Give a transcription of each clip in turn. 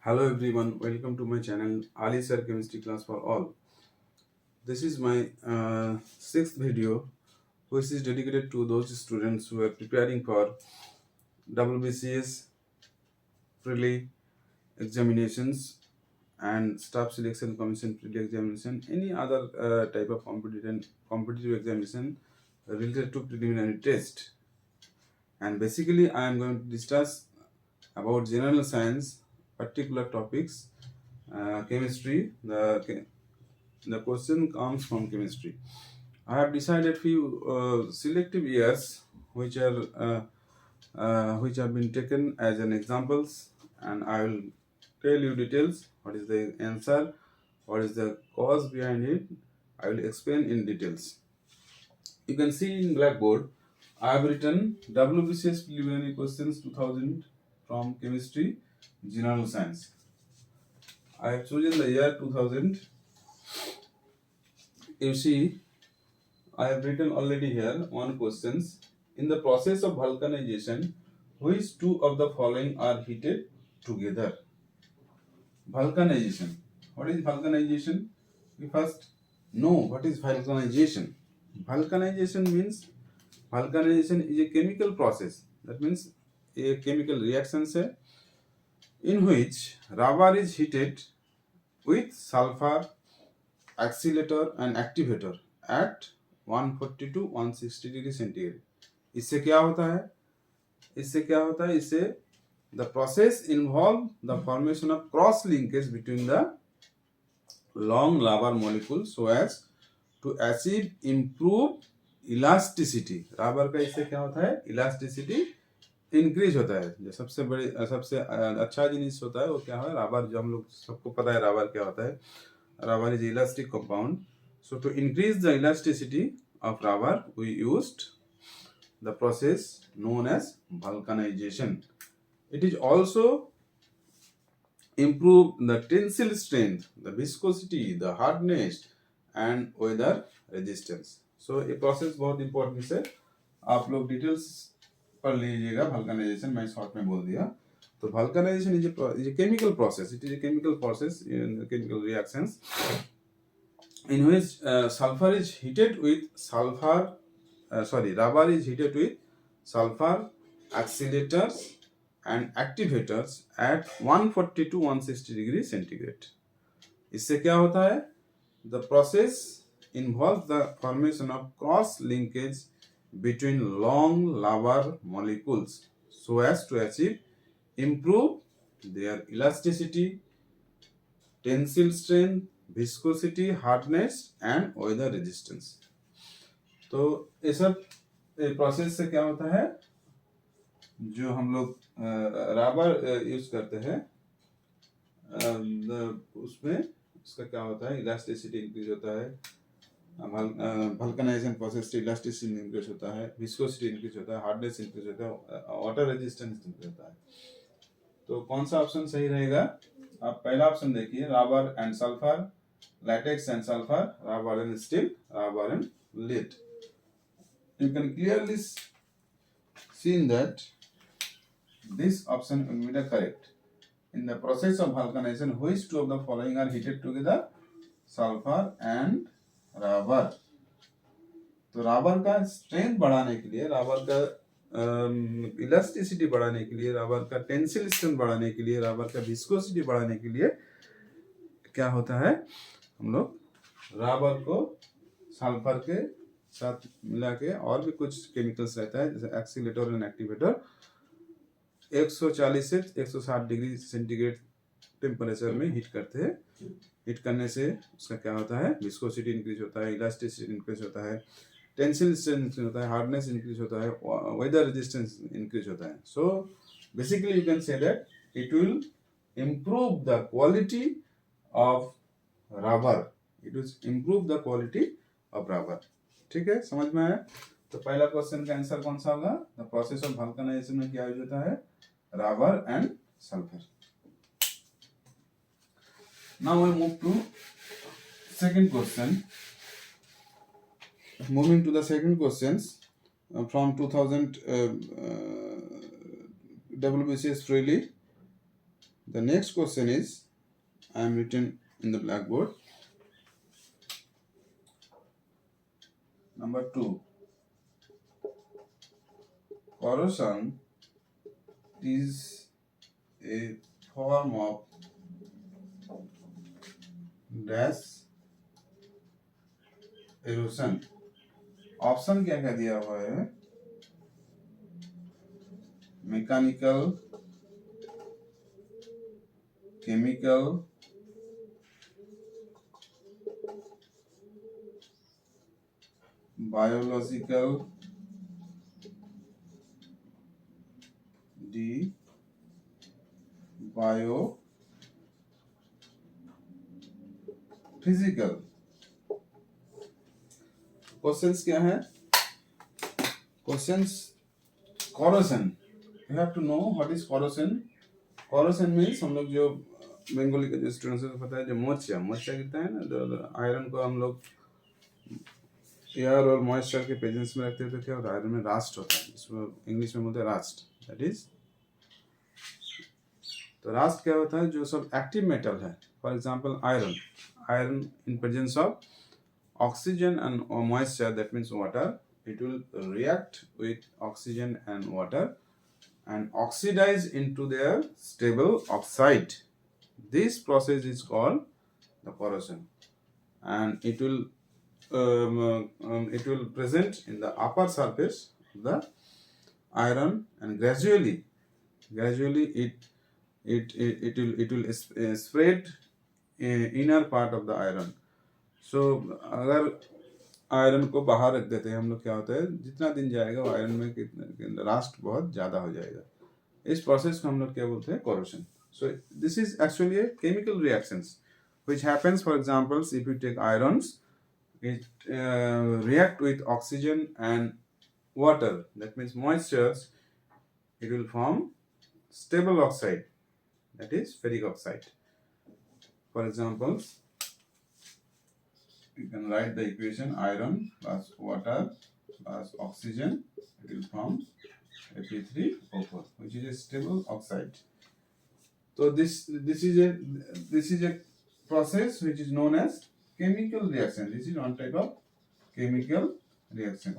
Hello everyone, welcome to my channel Ali Sir Chemistry Class for All. This is my sixth video which is dedicated to those students who are preparing for WBCS prelim examinations and staff selection commission prelim examination, any other type of competitive examination related to preliminary test. And basically I am going to discuss about general science, particular topics, chemistry. The question comes from chemistry. I have decided few selective years which have been taken as an examples, and I will tell you details. What is the answer? What is the cause behind it? I will explain in details. You can see in blackboard. I have written WBCS preliminary questions 2000 from chemistry, general science. I have chosen the year 2000. You see, I have written already here one questions. In the process of vulcanization, which two of the following are heated together? Vulcanization. What is vulcanization? We first know what is vulcanization. Vulcanization is a chemical process. That means a chemical reaction say, in which rubber is heated with sulfur, accelerator and activator at 140 to 160 degree centigrade. इससे क्या होता है इससे the process involve the formation of cross linkage between the long rubber molecules so as to achieve improved elasticity. Rubber का इससे क्या होता है? इलास्टिसिटी इंक्रीज होता है. जो सबसे अच्छा जिनिस होता है वो क्या है? रबर. जो हम लोग सबको पता है रबर क्या होता है. Rubber is elastic compound. So to increase the elasticity of rubber, we used the process known as vulcanization. It is also improve the tensile strength, the viscosity, the hardness and weather resistance. So ये process बहुत important है. आप लोग details पढ़ लीजिएगा. vulcanization मैं short में बोल दिया. So vulcanization is a chemical process. It is a chemical process in chemical reactions in which rubber is heated with sulfur, accelerators and activators at 140 to 160 degree centigrade. इससे क्या होता है? The process involves the formation of cross linkage between long rubber molecules so as to achieve improve their elasticity, tensile strength, viscosity, hardness and weather resistance. तो ये सब process से क्या होता है? जो हम लोग रबर यूज करते हैं उसमें उसका क्या होता है? इलास्टिसिटी इंक्रीज होता है. vulcanization process से इलास्टिसिटी इंक्रीज होता है, विस्कोसिटी इंक्रीज होता है, हार्डनेस इंक्रीज होता है, वाटर रेजिस्टेंस इंक्रीज होता है. तो कौन सा ऑप्शन सही रहेगा? आप पहला ऑप्शन देखिए, rubber and sulphur, latex and sulphur, rubber and steel, rubber and lead. You can clearly see that this option will be the correct. In the process of vulcanization, which two of the following are heated together? Sulfur and rubber. तो rubber का strength बढ़ाने के लिए, rubber का elasticity बढ़ाने के लिए, rubber का टेंसिल स्ट्रेंथ बढ़ाने के लिए, रबर का विस्कोसिटी बढ़ाने के लिए क्या होता है? हम लोग रबर को सल्फर के साथ मिला के और भी कुछ केमिकल्स रहता है जैसे एक्सीलेटर एंड एक्टिवेटर 140 से 160 डिग्री सेंटीग्रेड टेम्परेचर में हीट करते हैं. हीट करने से उसका क्या होता है? विस्कोसिटी इंक्रीज होता है, इलास्टिसिटी इंक्रीज होता है, टेंसिल स्ट्रेंथ इंक्रीज होता है, हार्डनेस इंक्रीज होता है, वेदर रेजिस्टेंस इंक्रीज होता है. So basically you can say that it will improve the quality of rubber. It will improve the quality of rubber. ठीक है, समझ में आया? तो पहला क्वेश्चन का आंसर कौन सा होगा? द प्रोसेस ऑफ वल्कनाइजेशन में क्या यूज होता है? Rubber and sulphur. Now we move to second question. Moving to the second questions from 2000 WBCS freely. The next question is, I am written in the blackboard. Number 2. Corrosion is a form of dash erosion. Option क्या क्या दिया हुआ है? Mechanical, chemical, biological, D bio physical. Questions क्या है? Questions corrosion. You have to know what is corrosion. Corrosion means, हम लोग जो बंगाली के जो स्टूडेंट्स को पता है, जो मोर्चा कहते हैं ना, जो आयरन को हम लोग एयर और मॉइस्चर के प्रेजेंस में रखते हैं तो क्या होता है? आयरन में रास्ट होता है, इसको इंग्लिश में बोलते हैं रास्ट. दैट इज, तो रास्ट क्या होता है? जो सब एक्टिव मेटल है, for example iron in presence of oxygen and moisture, that means water, it will react with oxygen and water and oxidize into their stable oxide. This process is called the corrosion, and it will present in the upper surface of the iron, and gradually it will spread inner part of the iron. सो अगर iron को बाहर रख देते हैं हम लोग, क्या होता है? जितना दिन जाएगा वो आयरन में कितना रास्ट बहुत ज़्यादा हो जाएगा. इस प्रोसेस को हम लोग क्या बोलते हैं? Corrosion. So this is actually a chemical reactions which happens, for example, if you take irons, it react with oxygen and water, that means moistures, it will form stable oxide, that is ferric oxide. For example, you can write the equation: iron plus water plus oxygen, it will form Fe3O4, which is a stable oxide. So this is a process which is known as chemical reaction. This is one type of chemical reaction.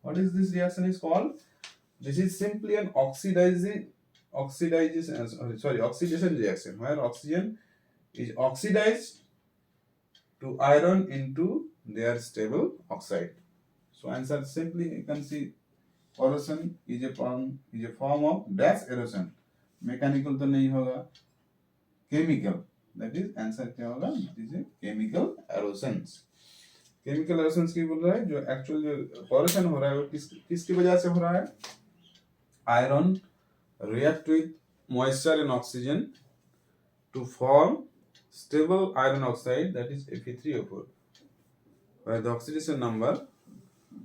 What is this reaction is called? This is simply an oxidation reaction, where oxygen is oxidized to iron into their stable oxide. So answer simply, you can see corrosion is a form of dash erosion. Mechanical तो नहीं होगा, chemical. That is answer क्या होगा? This is chemical erosions. Chemical erosions की बोल रहा है, जो actual जो corrosion हो रहा है वो किसकी वजह से हो रहा है? Iron react with moisture and oxygen to form stable iron oxide, that is Fe3O4, where the oxidation number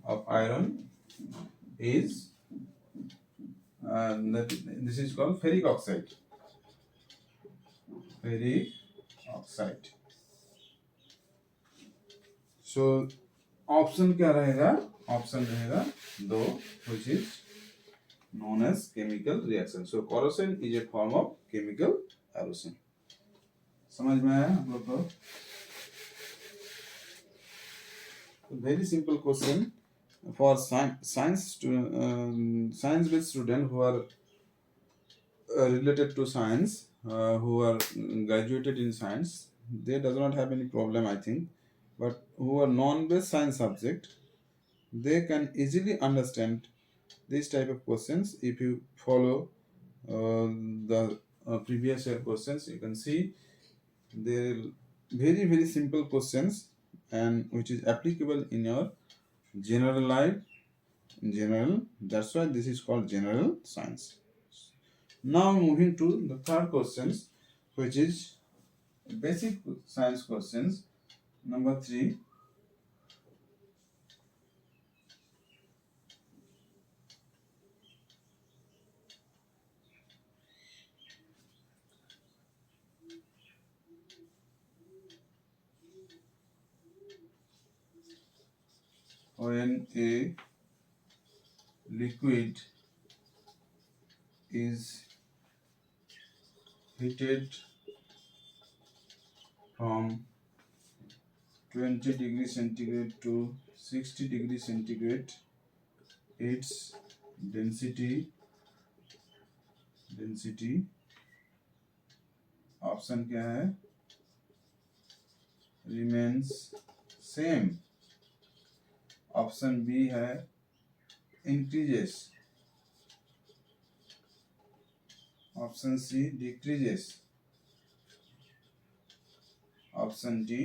of iron is this is called ferric oxide. So option क्या रहेगा? Option रहेगा 2, which is known as chemical reaction. So corrosion is a form of chemical erosion. समझ में आया आप लोग को? Very simple question for science based student who are related to science, who are graduated in science. They does not have any problem, I think, but who are non-based science subject, they can easily understand this type of questions if you follow the previous year questions. You can see they are very simple questions, and which is applicable in your general life. That's why this is called general science. Now moving to the third questions, which is basic science questions. Number 3. When a liquid is heated from 20 degrees centigrade to 60 degrees centigrade, its density option क्या है, remains same. Option b है increases. Option c decreases. Option d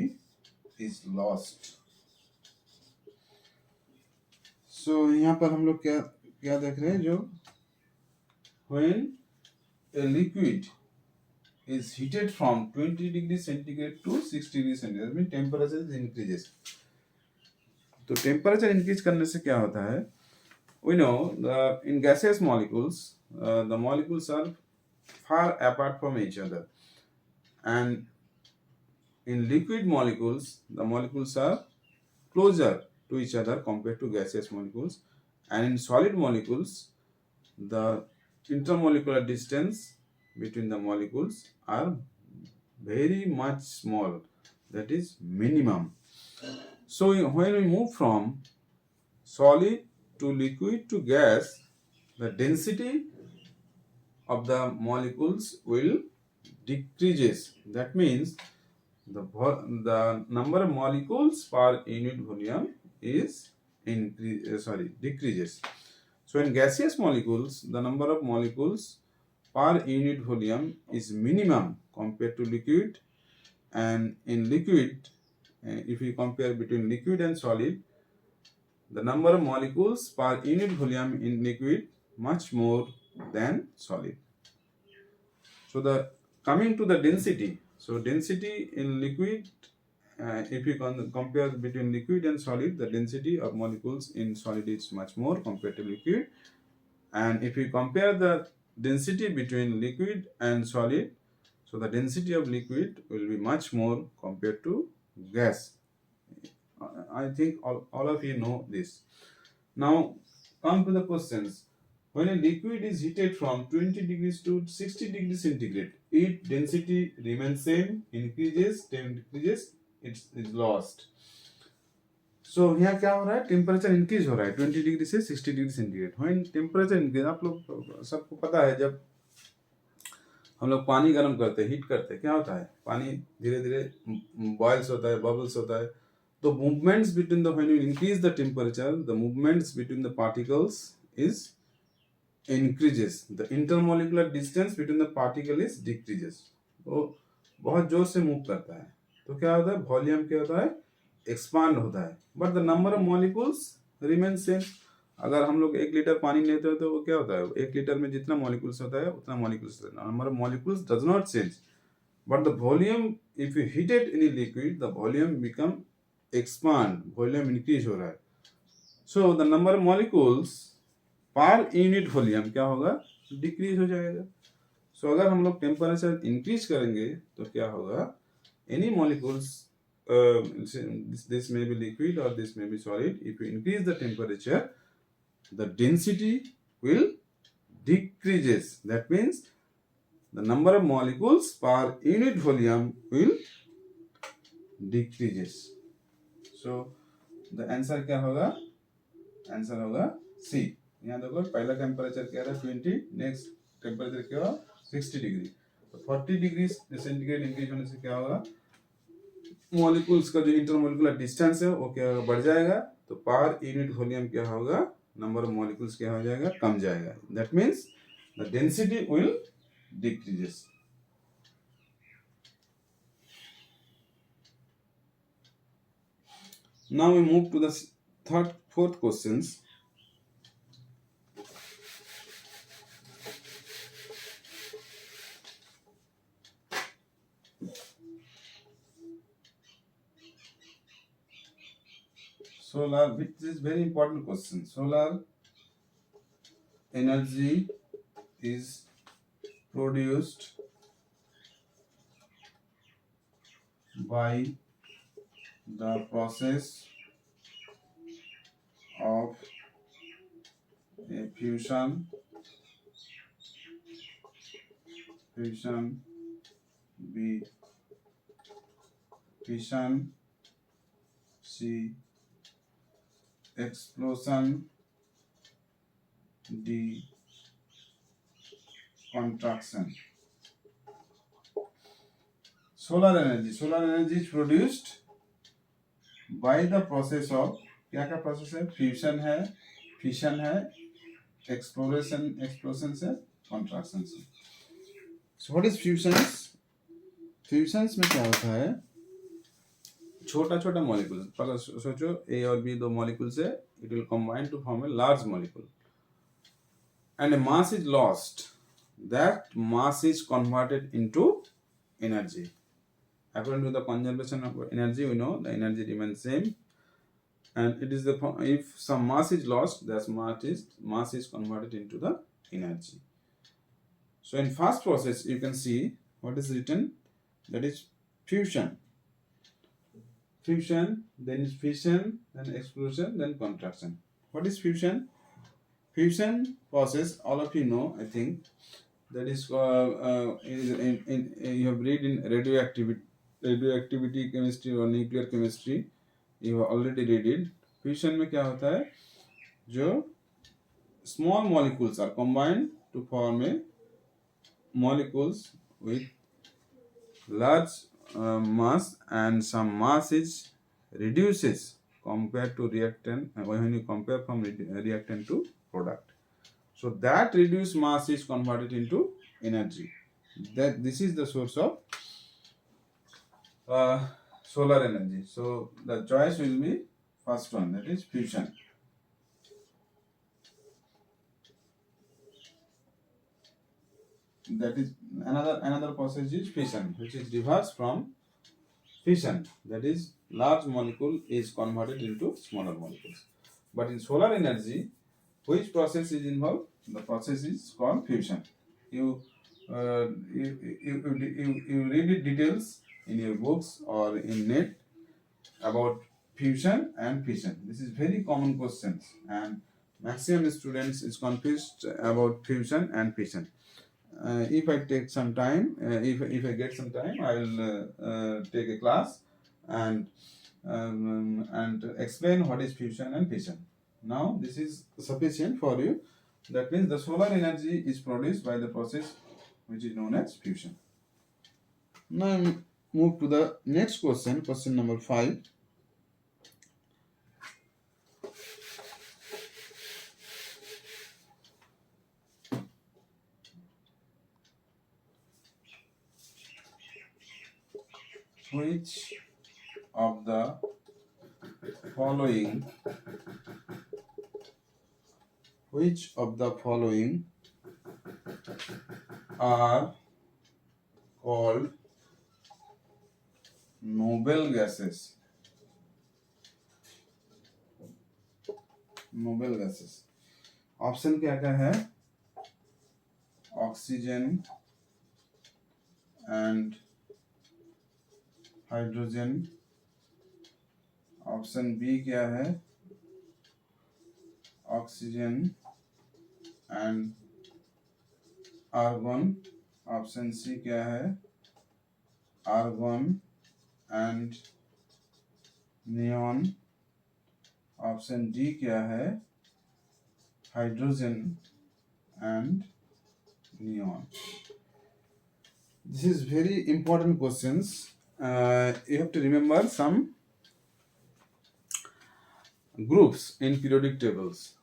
is lost. So यहाँ पर हम लोग क्या क्या देख रहे हैं, जो when a liquid is heated from 20 degrees centigrade to 60 degrees centigrade, mean temperature increases. तो टेम्परेचर इंक्रीज करने से क्या होता है, we know in gaseous molecules the molecules are far apart from each other, and in liquid molecules the molecules are closer to each other compared to gaseous molecules, and in solid molecules the intermolecular distance between the molecules are very much small, that is minimum. So when we move from solid to liquid to gas, the density of the molecules will decreases. That means the number of molecules per unit volume is decreases. So in gaseous molecules, the number of molecules per unit volume is minimum compared to liquid, and in liquid, if we compare between liquid and solid, the number of molecules per unit volume in liquid much more than solid. So coming to the density, so density in liquid, if you compare between liquid and solid, the density of molecules in solid is much more compared to liquid, and if you compare the density between liquid and solid, so the density of liquid will be much more compared to gas. I think all of you know this. Now come to the questions. When a liquid is heated from 20 degrees to 60 degrees centigrade, its density remains same, increases, decreases, it is lost. So यहाँ क्या हो रहा है, temperature increase हो रहा है 20 degree से 60 degree centigrade. When temperature increase, आप लोग सबको पता है, जब हम लोग पानी गर्म करते हैं, हीट करते हैं, क्या होता है, पानी धीरे धीरे बॉयल्स होता है, बबल्स होता है. तो movements between the, when you increase the temperature, the movements between the particles is increases, the intermolecular distance between the particle is decreases. तो बहुत जोर से मूव करता है, तो क्या होता है, वॉल्यूम क्या होता है, एक्सपांड होता है, but the number of molecules remain same. अगर हम लोग 1 लीटर पानी लेते हो तो वो क्या होता है, 1 लीटर में जितना मॉलिक्यूल्स होता है उतना molecules, number of molecules does not change, but the volume, if you heat it in liquid, the volume become expand, volume increase हो रहा है. So the number of molecules per unit volume क्या होगा, decrease हो जाएगा. सो अगर हम लोग टेम्परेचर इंक्रीज करेंगे तो क्या होगा, any molecules, this may be liquid or this may be solid, if you increase the temperature, the density will decreases. That means the number of molecules per unit volume will decreases. So the answer क्या होगा, answer होगा सी. यहाँ देखो पहला temperature क्या था 20, next temperature क्या हुआ 60 डिग्री, तो 40 डिग्री सेंटीग्रेड इंक्रीज होने से क्या होगा, मॉलिक्यूल्स का जो इंटरमोलिकुलर डिस्टेंस है वो क्या होगा, बढ़ जाएगा. तो पर यूनिट वॉल्यूम क्या होगा, नंबर ऑफ मॉलिक्यूल्स क्या हो जाएगा, कम जाएगा. That means the density will decreases. Now we move to the fourth questions. Solar, which is very important question. Solar energy is produced by the process of a fusion B. Fission. C. Explosion. D. Contraction. Solar energy. Solar energy is produced by the process of, क्या क्या process है? Fusion है, fission है, explosion से, contraction से. So what is fusions? Fusions में क्या होता है? छोटा छोटा मॉलिक्यूल, पहले सोचो A और B दो मॉलिक्यूल्स है, it will combine to form a large molecule and a mass is lost. That mass is converted into energy. According to the conservation of energy, we know the energy remains same, and it is the, if some mass is lost, that mass is converted into the energy. So in first process, you can see what is written, that is fusion. Fusion, then is fission, then explosion, then contraction. What is fusion? Fusion process, all of you know, I think, that is you have read in radioactivity chemistry or nuclear chemistry, you have already read it. Fusion में क्या होता है? जो small molecules are combined to form a molecules with large mass, and some mass is reduces compared to reactant when you compare from reactant to product. So that reduced mass is converted into energy. That this is the source of solar energy. So the choice will be first one, that is fusion. That is another process is fission, which is reverse from fission. That is large molecule is converted into smaller molecules. But in solar energy, which process is involved? The process is called fusion. You read the details in your books or in net about fusion and fission. This is very common questions, and maximum students is confused about fusion and fission. If I take some time, if I get some time, I will take a class and explain what is fusion and fission. Now this is sufficient for you. That means the solar energy is produced by the process which is known as fusion. Now move to the next question, question number 5. Which of the following are called noble gases? Noble gases. Option क्या क्या है? Oxygen and hydrogen. Option b क्या है? Oxygen and argon. Option c क्या है? Argon and neon. Option d क्या है? Hydrogen and neon. This is very important questions. You have to remember some groups in periodic tables.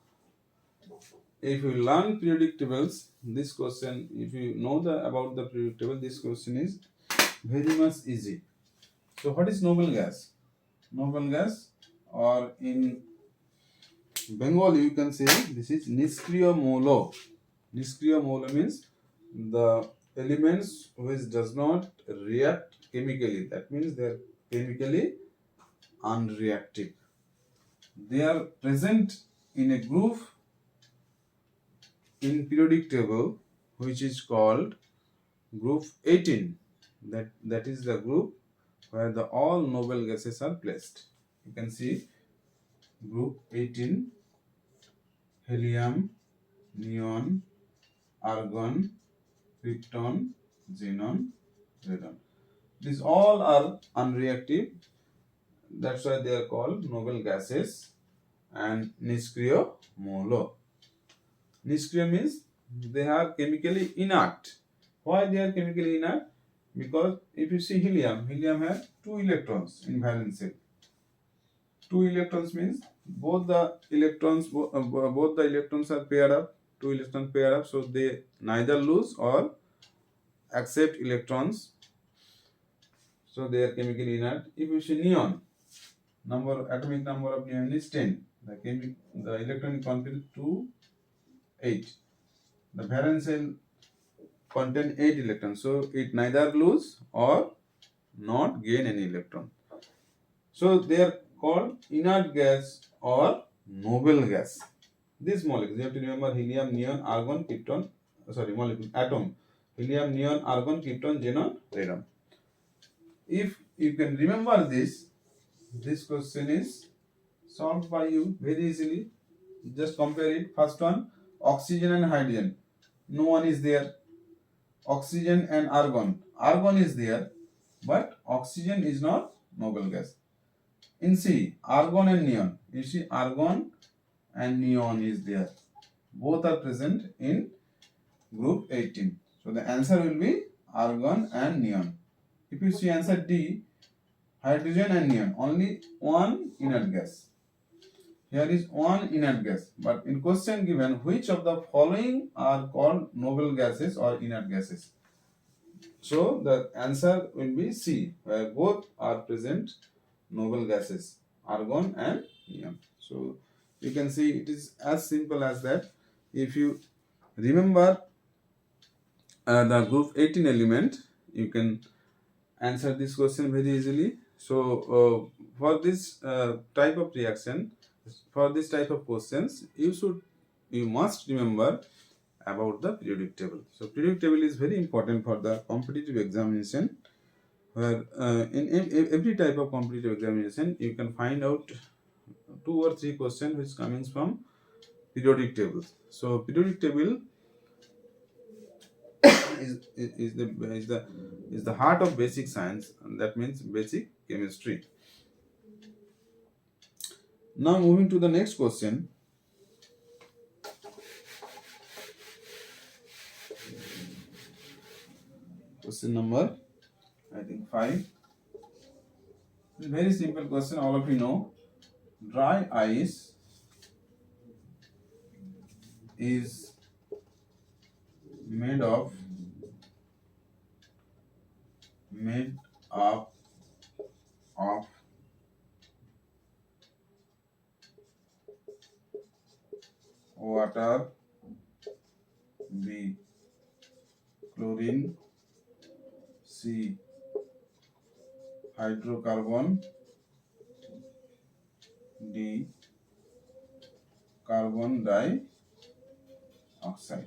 If you learn periodic tables, this question, if you know about the periodic table, this question is very much easy. So what is noble gas? Noble gas, or in Bengali you can say this is niskriya molo. Niskriya molo means the elements which does not react chemically. That means they are chemically unreactive. They are present in a group in periodic table which is called group 18. That is the group where the all noble gases are placed. You can see group 18: helium, neon, argon, krypton, xenon, radon. These all are unreactive. That's why they are called noble gases and niskriyo molo. Niskriya means they are chemically inert. Why they are chemically inert? Because if you see helium has 2 electrons in valence shell. 2 electrons means both the electrons are paired up. 2 electrons paired up, so they neither lose or accept electrons. So they are chemically inert. If you see neon, atomic number of neon is 10. The electron contains 2, 8. The valence shell contain 8 electrons, so it neither lose or not gain any electron. So they are called inert gas or noble gas. These molecules, you have to remember helium, neon, argon, krypton, molecule, atom. Helium, neon, argon, krypton, xenon, radon. If you can remember this question is solved by you very easily. Just compare it. First one, oxygen and hydrogen. No one is there. Oxygen and argon. Argon is there, but oxygen is not noble gas. In C, argon and neon. You see argon and neon is there. Both are present in group 18. So the answer will be argon and neon. If you see answer D, hydrogen and neon, only one inert gas. Here is one inert gas, but in question given, which of the following are called noble gases or inert gases? So the answer will be C, where both are present noble gases, argon and neon. So you can see it is as simple as that. If you remember the group 18 element, you can answer this question very easily. So for this type of reaction, for this type of questions, you must remember about the periodic table. So periodic table is very important for the competitive examination, where in every type of competitive examination you can find out 2 or 3 questions which coming from periodic tables. So periodic table is the heart of basic science, and that means basic chemistry. Now moving to the next question. Question number, I think 5. Very simple question, all of you know. Dry ice is made up of water, B, chlorine, C, hydrocarbon, D, carbon dioxide.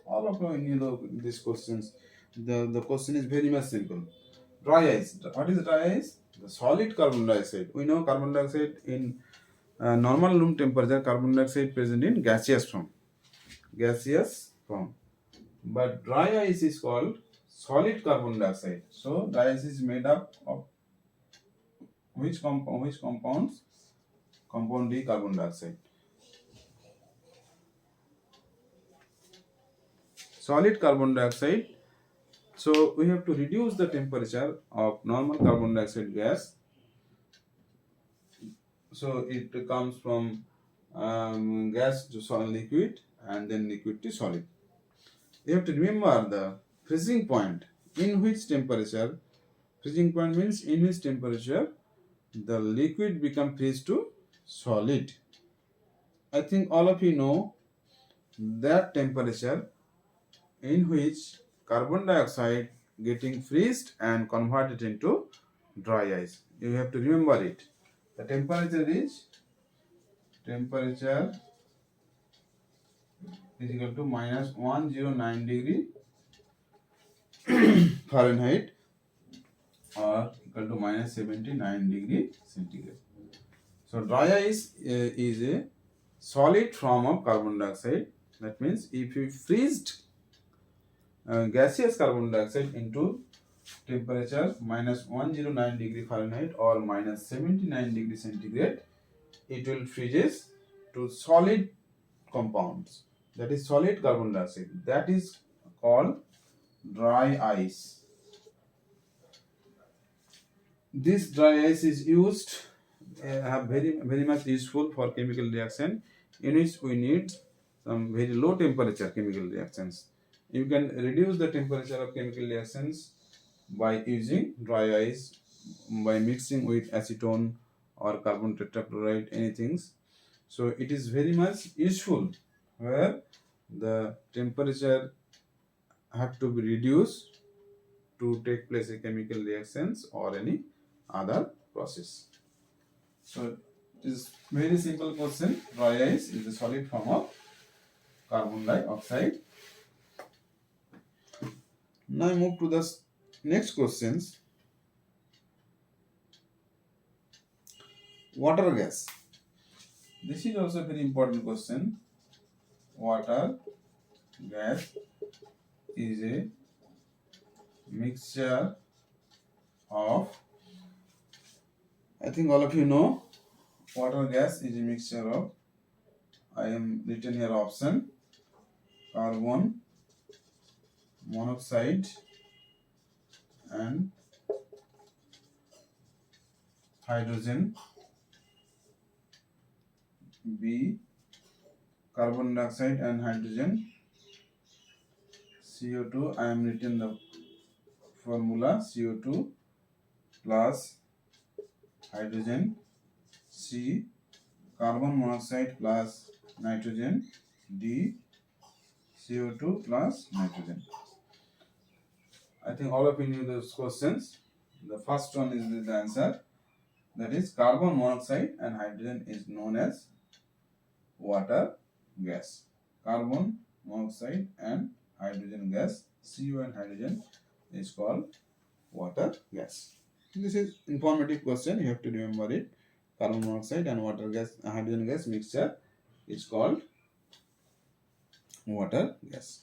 All of you know these questions. The question is very much simple. Dry ice. What is dry ice? The solid carbon dioxide. We know carbon dioxide in normal room temperature, carbon dioxide present in gaseous form. But dry ice is called solid carbon dioxide. So dry ice is made up of which compounds? Compound D, carbon dioxide. Solid carbon dioxide. So we have to reduce the temperature of normal carbon dioxide gas. So it comes from gas to solid liquid, and then liquid to solid. You have to remember the freezing point. In which temperature? Freezing point means in which temperature the liquid become freeze to solid. I think all of you know that temperature in which carbon dioxide getting freezed and converted into dry ice. You have to remember it. The temperature is equal to minus 109 degree Fahrenheit or equal to minus 79 degree centigrade. So dry ice is a solid form of carbon dioxide. That means if you freezed gaseous carbon dioxide into temperature minus 109 degree Fahrenheit or minus 79 degree centigrade, it will freezes to solid compounds, that is solid carbon dioxide, that is called dry ice. This dry ice is used very much useful for chemical reaction in which we need some very low temperature chemical reactions. You can reduce the temperature of chemical reactions by using dry ice, by mixing with acetone or carbon tetrachloride, anything. So it is very much useful where the temperature have to be reduced to take place a chemical reactions or any other process. So it is very simple question. Dry ice is a solid form of carbon dioxide. Now I move to the next questions. Water gas. This is also a very important question. Water gas is a mixture of, I think all of you know, water gas is a mixture of, I am written here option, carbon monoxide and hydrogen, B carbon dioxide and hydrogen, CO2, I am written the formula CO2 plus hydrogen, C carbon monoxide plus nitrogen, D CO2 plus nitrogen. I think all of you knew those questions. The first one is the answer, that is carbon monoxide and hydrogen is known as water gas. Carbon monoxide and hydrogen gas, CO and hydrogen, is called water gas. This is informative question, you have to remember it. Carbon monoxide and water gas, hydrogen gas mixture is called water gas.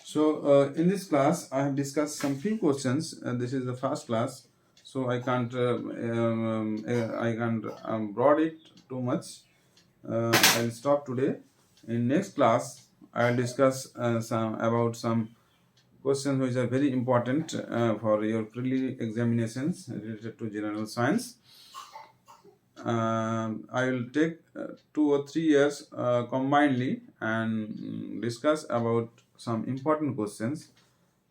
So in this class I have discussed some few questions. This is the first class, so I can't broad it too much. I'll stop today. In next class I'll discuss some questions which are very important for your pre examinations related to general science. I will take 2 or 3 years combinedly and discuss about some important questions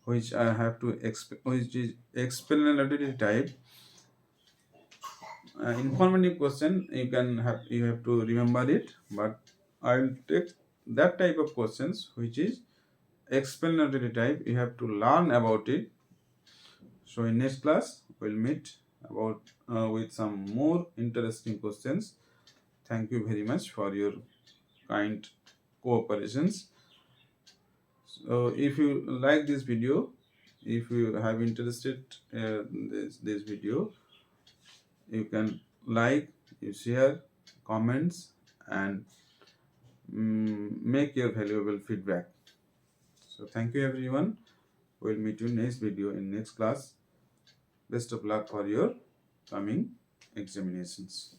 which I have to which is explanatory type. Informative question you have to remember it, but I will take that type of questions which is explanatory type, you have to learn about it. So in next class we'll meet about with some more interesting questions. Thank you very much for your kind cooperations. So if you like this video, if you have interested this video, you can like, you share, comments and make your valuable feedback. So thank you everyone. We'll meet you next video in next class. Best of luck for your coming examinations.